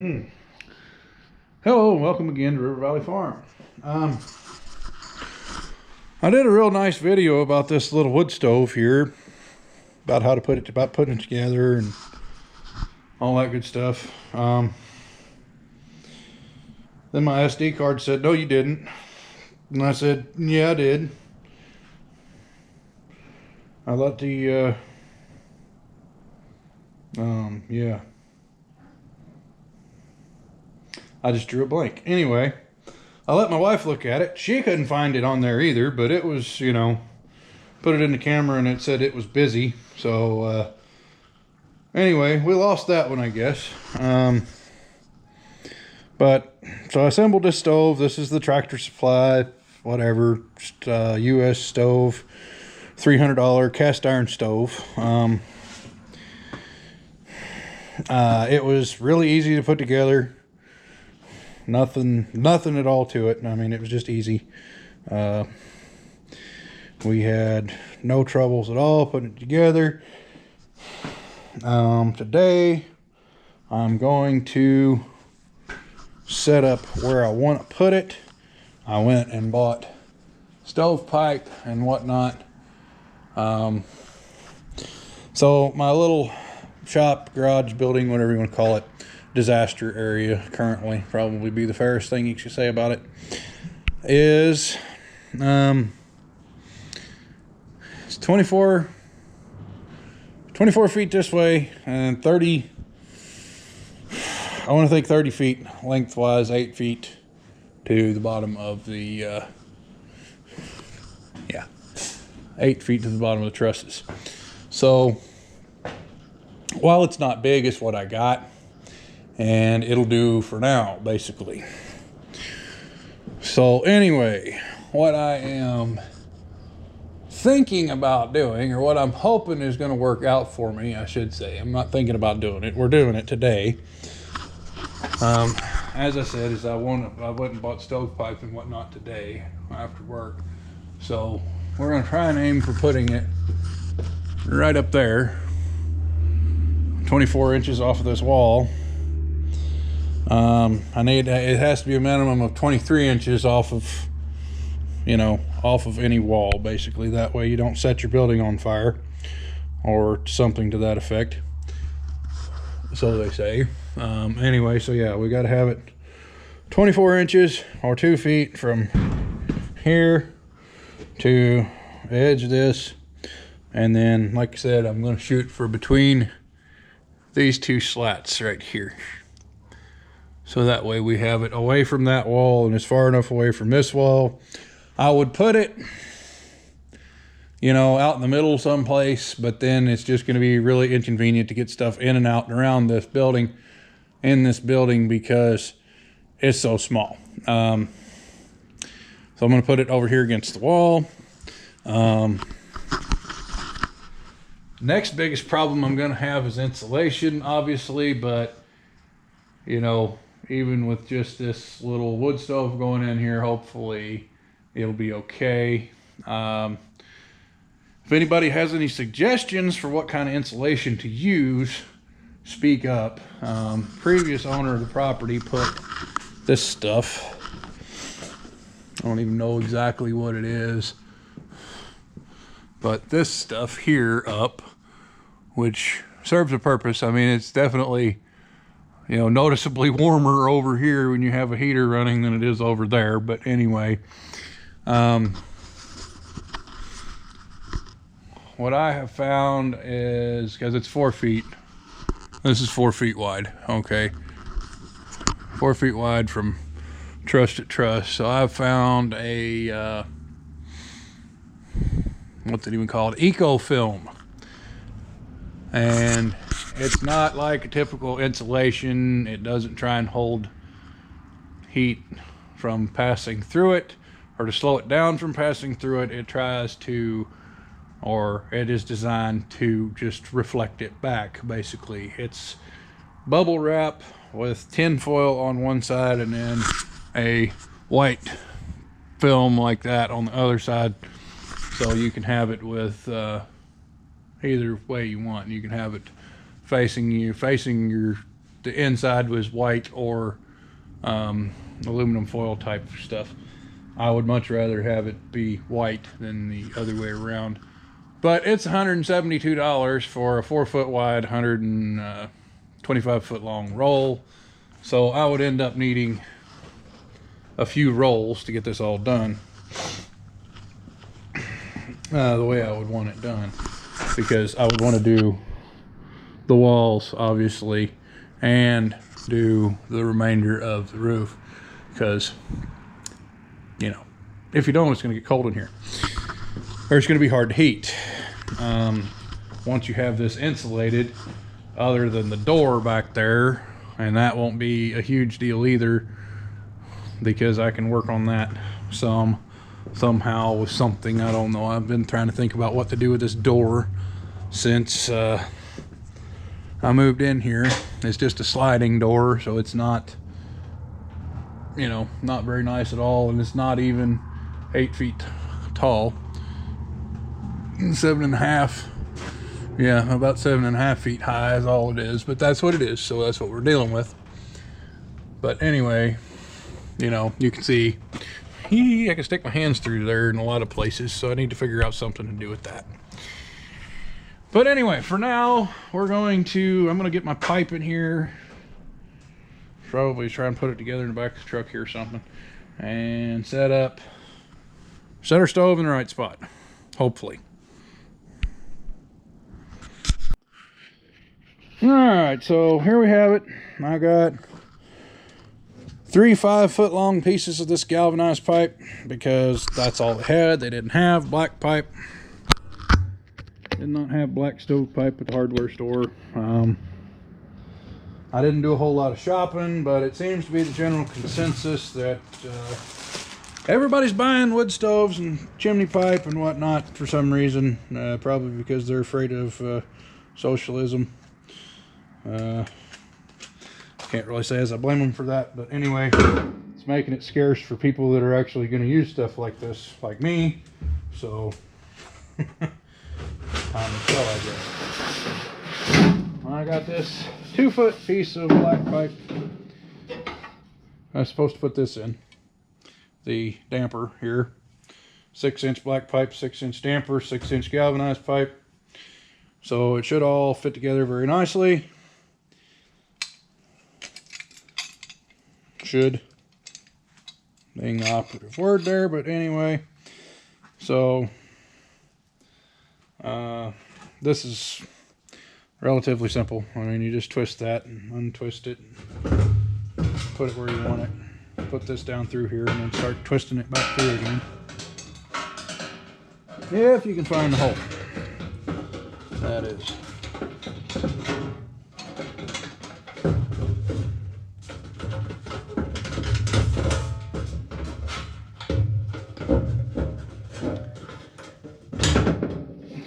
Hello and welcome again to River Valley Farm. I did a real nice video about this little wood stove here, about how to put it, about putting it together and all that good stuff. Then my SD card said, "No, you didn't," and I said, "Yeah, I did." I let the yeah. I just drew a blank. Anyway, I let my wife look at it. She couldn't find it on there either, but it was, put it in the camera and it said it was busy. So, anyway, we lost that one, I guess. But, so I assembled this stove. This is the Tractor Supply, whatever, just, U.S. stove, $300 cast iron stove. It was really easy to put together. Nothing at all to it. I mean, it was just easy. We had no troubles at all putting it together. Today I'm going to set up where I want to put it. I went and bought stovepipe and whatnot. So my little shop, garage, building, whatever you want to call it, disaster area currently, probably be the fairest thing you should say about it, is it's 24 feet this way and 30, I want to think 30 feet lengthwise, 8 feet to the bottom of the 8 feet to the bottom of the trusses. So while it's not big, it's what I got, and it'll do for now, basically. So anyway, what I am thinking about doing, or what I'm hoping is going to work out for me, I should say. I'm not thinking about doing it. We're doing it today. As I said, is I went and bought stovepipe and whatnot today after work. So we're going to try and aim for putting it right up there, 24 inches off of this wall. It has to be a minimum of 23 inches off of any wall, basically. That way you don't set your building on fire or something to that effect, so they say. Anyway, so yeah, we got to have it 24 inches or 2 feet from here to the edge of this. And then, like I said, I'm going to shoot for between these two slats right here. So that way we have it away from that wall and it's far enough away from this wall. I would put it, out in the middle someplace, but then it's just going to be really inconvenient to get stuff in and out and around this building, because it's so small. So I'm going to put it over here against the wall. Next biggest problem I'm going to have is insulation, obviously, but even with just this little wood stove going in here, hopefully it'll be okay. If anybody has any suggestions for what kind of insulation to use, speak up. Previous owner of the property put this stuff. I don't even know exactly what it is, but this stuff here up, which serves a purpose. I mean, it's definitely noticeably warmer over here when you have a heater running than it is over there. But anyway, what I have found is, because it's 4 feet, this is 4 feet wide, okay, 4 feet wide from truss to truss. So I've found a, what's it even called? Eco film. And it's not like a typical insulation. It doesn't try and hold heat from passing through it, or to slow it down from passing through it. It tries to, or it is designed to just reflect it back, basically. It's bubble wrap with tin foil on one side and then a white film like that on the other side. So you can have it with either way you want. You can have it facing your the inside was white or aluminum foil type stuff. I would much rather have it be white than the other way around. But it's $172 for a 4-foot wide, 125-foot long roll. So I would end up needing a few rolls to get this all done. The way I would want it done. Because I would want to do the walls, obviously, and do the remainder of the roof. Because, you know, if you don't, it's going to get cold in here. Or it's going to be hard to heat. Once you have this insulated, other than the door back there, and that won't be a huge deal either, because I can work on that somehow with something. I don't know. I've been trying to think about what to do with this door since I moved in here. It's just a sliding door, so it's not, you know, not very nice at all, and it's not even 8 feet tall. 7.5, yeah, about 7.5 feet high is all it is, but that's what it is, so that's what we're dealing with. But anyway, you know, you can see I can stick my hands through there in a lot of places, so I need to figure out something to do with that. But anyway, for now, I'm going to get my pipe in here, probably try and put it together in the back of the truck here or something, and set our stove in the right spot, hopefully. Alright, so here we have it. I got 3 5-foot long pieces of this galvanized pipe because that's all they had. They didn't have black pipe. Did not have black stove pipe at the hardware store. I didn't do a whole lot of shopping, but it seems to be the general consensus that everybody's buying wood stoves and chimney pipe and whatnot for some reason. Probably because they're afraid of socialism. Can't really say as I blame them for that, but anyway, it's making it scarce for people that are actually going to use stuff like this, like me. So time to sell, I guess. I got this 2-foot piece of black pipe. I'm supposed to put this in the damper here. 6-inch black pipe, 6-inch damper, 6-inch galvanized pipe. So it should all fit together very nicely. Should being the operative word there, but anyway, so this is relatively simple. I mean, you just twist that and untwist it and put it where you want it. Put this down through here and then start twisting it back through again, if you can find the hole. That is.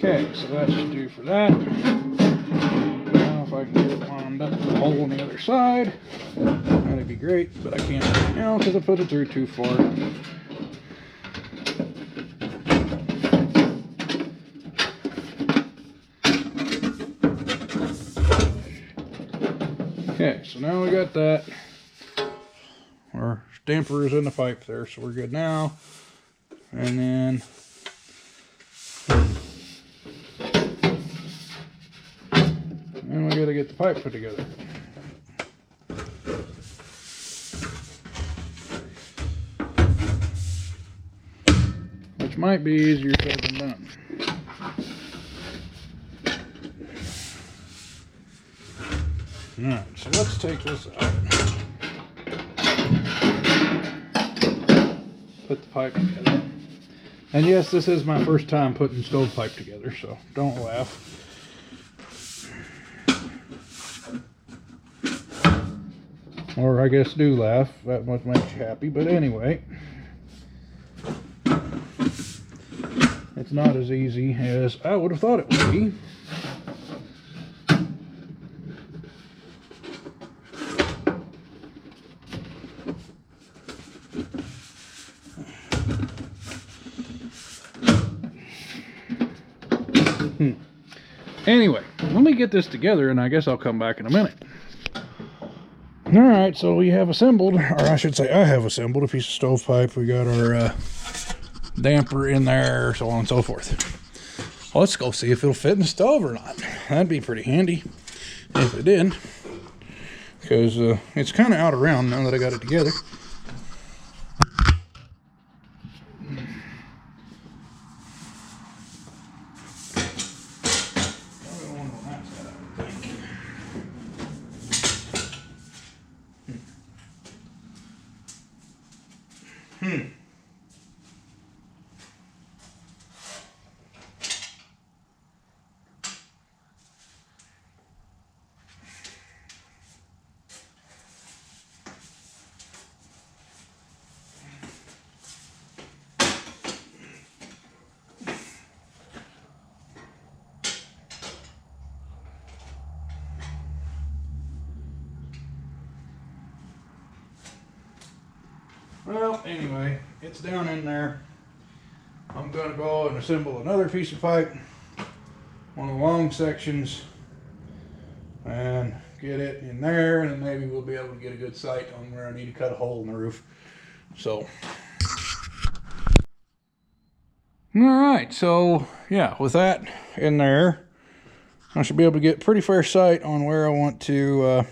Okay, so that should do for that. Now if I can get it lined up with the hole on the other side, that'd be great, but I can't right now because I put it through too far. Okay, so now we got that. Our damper is in the pipe there, so we're good now. And then we gotta get the pipe put together. Which might be easier said than done. Alright, so let's take this out. Put the pipe together. And yes, this is my first time putting stovepipe together, so don't laugh. Or I guess do laugh. That much makes you happy. But anyway, it's not as easy as I would have thought it would be. Anyway, let me get this together and I guess I'll come back in a minute. All right, so we have assembled, or I should say I have assembled a piece of stovepipe. We got our damper in there, so on and so forth. Well, let's go see if it'll fit in the stove or not. That'd be pretty handy if it did, because it's kind of out of round now that I got it together. Well, anyway, it's down in there. I'm going to go and assemble another piece of pipe, one of the long sections, and get it in there, and then maybe we'll be able to get a good sight on where I need to cut a hole in the roof. So, alright, so yeah, with that in there, I should be able to get pretty fair sight on where I want to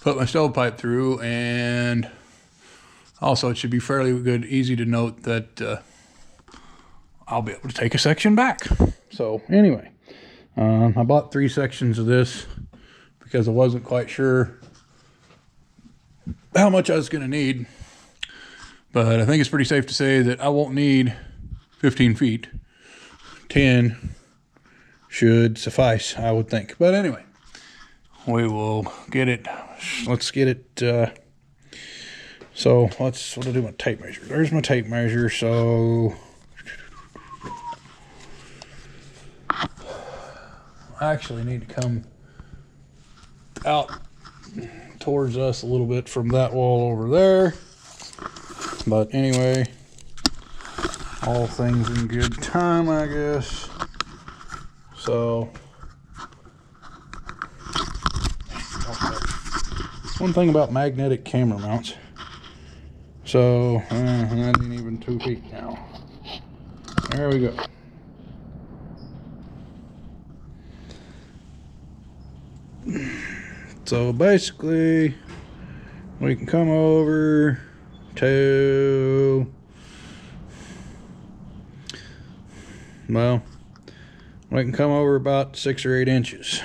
put my stovepipe through, and also it should be fairly good, easy to note that I'll be able to take a section back. So anyway, I bought 3 sections of this because I wasn't quite sure how much I was going to need, but I think it's pretty safe to say that I won't need 15 feet. 10 should suffice, I would think. But anyway, we will get it. Let's get it. So what do I do with my tape measure? There's my tape measure. So I actually need to come out towards us a little bit from that wall over there. But anyway, all things in good time, I guess. So one thing about magnetic camera mounts. So that ain't even 2 feet now. There we go. So basically, we can come over to, well, we can come over about 6 or 8 inches.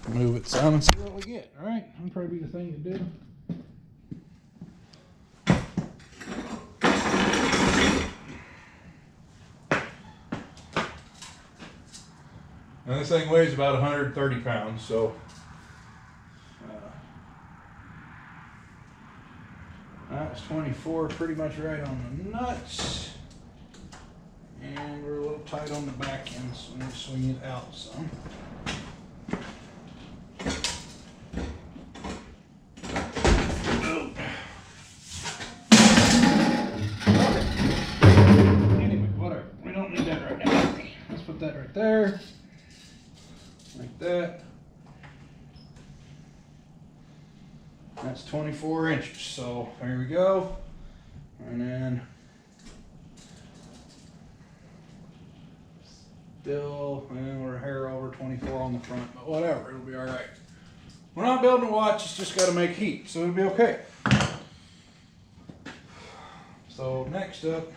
Move it some and see what we get. All right, that'll probably be the thing to do. Now this thing weighs about 130 pounds, so that's 24, pretty much right on the nuts. And we're a little tight on the back end, so I'm going to swing it out some. Anyway, whatever. We don't need that right now. Let's put that right there. Like that. That's 24 inches. So there we go. And then still, we're a hair over 24 on the front, but whatever, it'll be all right. We're not building a watch, it's just got to make heat, so it'll be okay. So next up,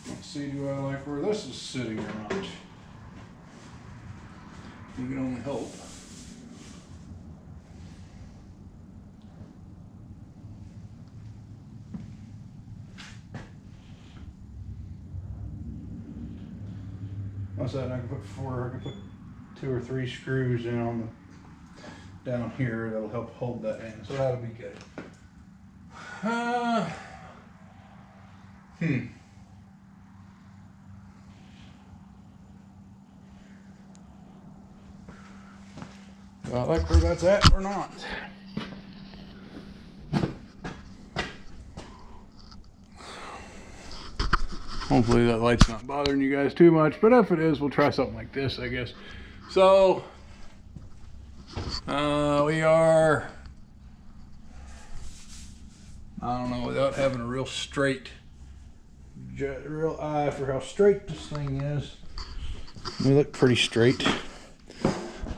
let's see, do I like where this is sitting or not? You can only hope. What's that? I can put 2 or 3 screws in on the down here that'll help hold that in. So that'll be good. Do I like where that's at or not? Hopefully that light's not bothering you guys too much, but if it is, we'll try something like this, I guess. So, we are, I don't know, without having a real eye for how straight this thing is. We look pretty straight,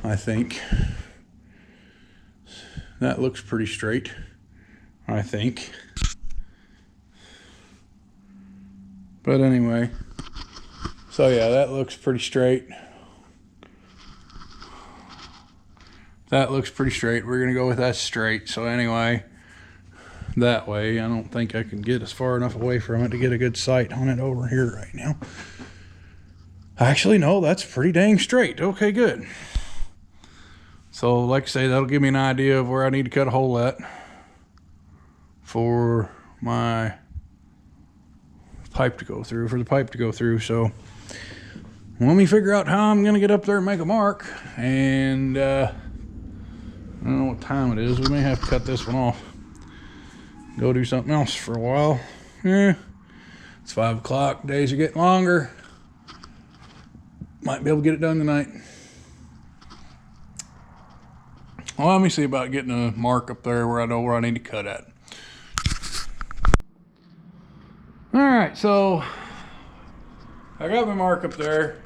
I think. That looks pretty straight, I think. But anyway, so yeah, that looks pretty straight. That looks pretty straight. We're gonna go with that straight. So anyway, that way, I don't think I can get as far enough away from it to get a good sight on it over here right now. Actually, no, that's pretty dang straight. Okay, good. So like I say, that'll give me an idea of where I need to cut a hole at for my pipe to go through, so let me figure out how I'm gonna get up there and make a mark. And I don't know what time it is. We may have to cut this one off, go do something else for a while. It's 5 o'clock, days are getting longer. Might be able to get it done tonight. Well, let me see about getting a mark up there where I know where I need to cut at. All right, so I got my mark up there.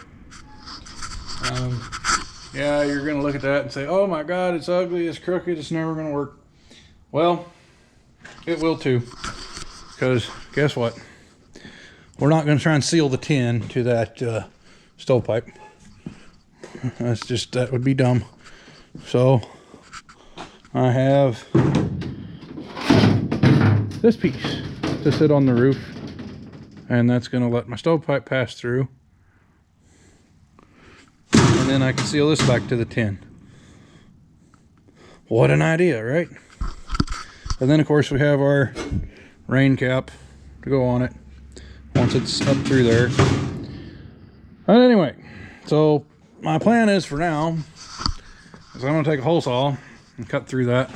Yeah, you're gonna look at that and say, oh my God, it's ugly, it's crooked, it's never gonna work. Well, it will too, because guess what? We're not gonna try and seal the tin to that stovepipe. That would be dumb. So I have this piece to sit on the roof, and that's going to let my stovepipe pass through, and then I can seal this back to the tin. What an idea, right? And then of course we have our rain cap to go on it once it's up through there. But anyway, so my plan is for now is I'm going to take a hole saw and cut through that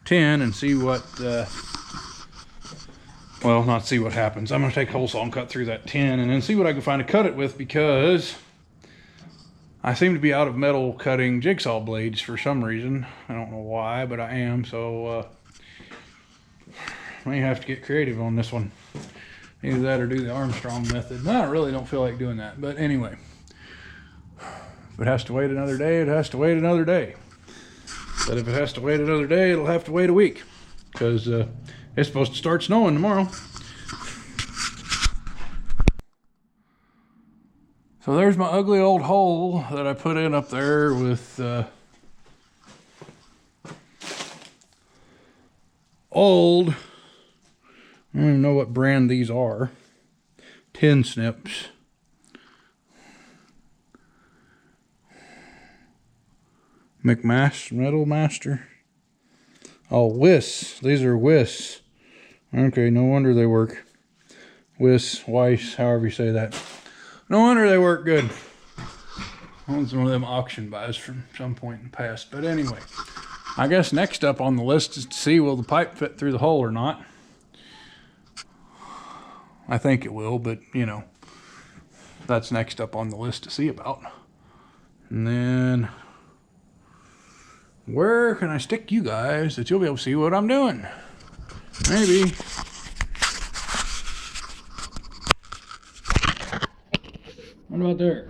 tin and see what well, not see what happens. I'm going to take a hole saw and cut through that tin and then see what I can find to cut it with, because I seem to be out of metal cutting jigsaw blades for some reason. I don't know why, but I am. So I may have to get creative on this one. Either that or do the Armstrong method. No, I really don't feel like doing that. But anyway, if it has to wait another day, it has to wait another day. But if it has to wait another day, it'll have to wait a week, because it's supposed to start snowing tomorrow. So there's my ugly old hole that I put in up there with old, I don't even know what brand these are, tin snips. Metal Master. Oh, Wiss. These are Wiss. Okay, no wonder they work. Weiss, however you say that. No wonder they work good. That was one of them auction buys from some point in the past. But anyway, I guess next up on the list is to see will the pipe fit through the hole or not. I think it will, but you know, that's next up on the list to see about. And then where can I stick you guys that you'll be able to see what I'm doing? Maybe. What about there?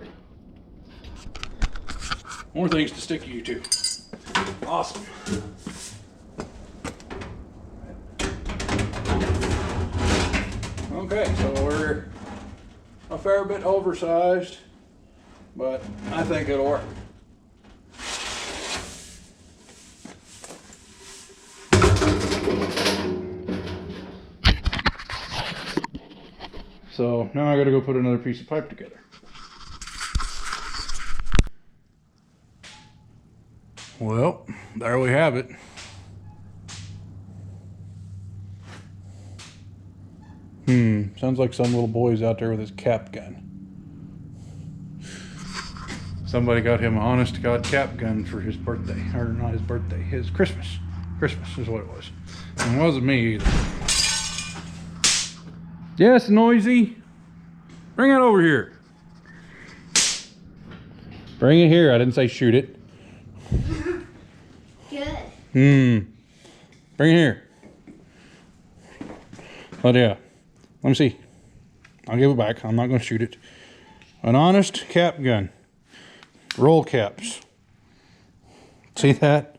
More things to stick you to. Awesome. Okay, so we're a fair bit oversized, but I think it'll work. So now I gotta go put another piece of pipe together. Well, there we have it. Sounds like some little boy's out there with his cap gun. Somebody got him an honest to God cap gun for his birthday. Or not his birthday, his Christmas. Christmas is what it was. And it wasn't me either. Yes, Noisy. Bring it over here. Bring it here. I didn't say shoot it. Good. Bring it here. But yeah. Let me see. I'll give it back. I'm not going to shoot it. An honest cap gun. Roll caps. See that?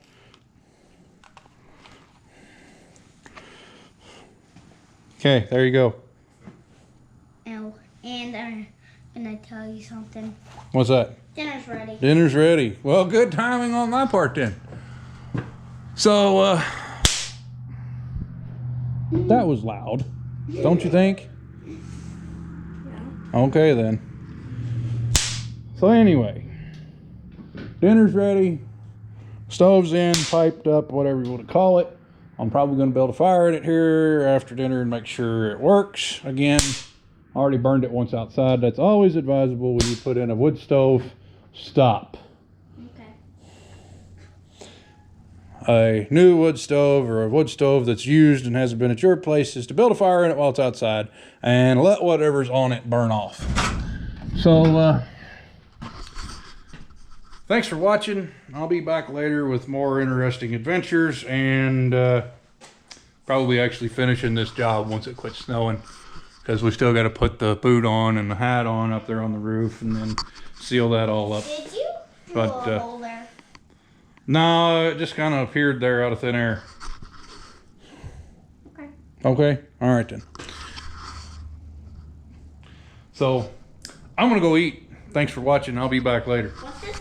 Okay, there you go. Oh, and I'm gonna tell you something. What's that? Dinner's ready. Dinner's ready. Well, good timing on my part then. So, that was loud. Don't you think? No. Okay then. So anyway, dinner's ready. Stove's in, piped up, whatever you want to call it. I'm probably going to build a fire in it here after dinner and make sure it works. Again, I already burned it once outside. That's always advisable when you put in a wood stove. Stop. Okay. A new wood stove or a wood stove that's used and hasn't been at your place is to build a fire in it while it's outside and let whatever's on it burn off. So, thanks for watching. I'll be back later with more interesting adventures and probably actually finishing this job once it quits snowing, because we still got to put the boot on and the hat on up there on the roof and then seal that all up. Did you drill But, a hole there? No, it just kind of appeared there out of thin air. Okay. Okay? All right then. So, I'm going to go eat. Thanks for watching. I'll be back later. What's this?